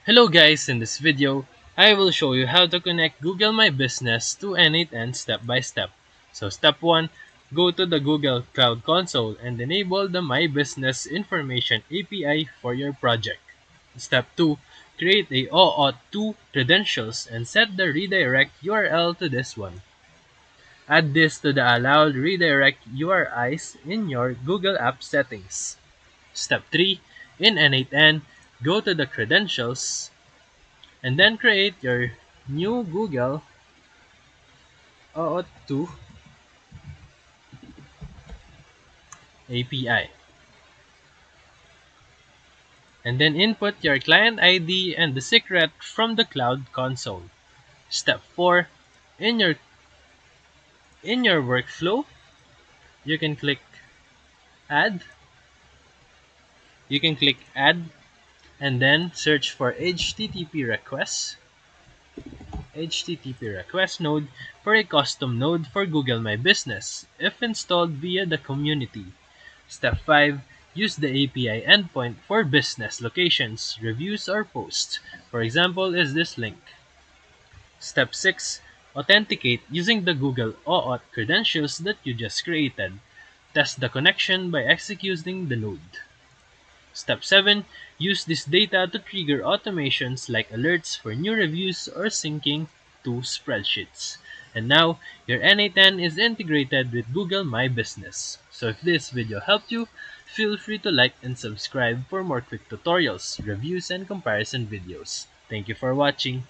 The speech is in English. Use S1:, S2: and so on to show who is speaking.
S1: Hello guys, in this video, I will show you how to connect Google My Business to N8N step by step. So step 1, go to the Google Cloud Console and enable the My Business Information API for your project. Step 2, create a OAuth 2 credentials and set the redirect URL to this one. Add this to the allowed redirect URIs in your Google App settings. Step 3, in N8N, go to the credentials and then create your new Google OAuth 2 API. And then input your client ID and the secret from the Cloud Console. Step 4, in your workflow, you can click add. You can click add and then search for HTTP request node for a custom node for Google My Business if installed via the community. Step 5. Use the API endpoint for business locations, reviews, or posts. For example, is this link. Step 6. Authenticate using the Google OAuth credentials that you just created. Test the connection by executing the node. Step 7. Use this data to trigger automations like alerts for new reviews or syncing to spreadsheets. And now, your N8N is integrated with Google My Business. So if this video helped you, feel free to like and subscribe for more quick tutorials, reviews, and comparison videos. Thank you for watching.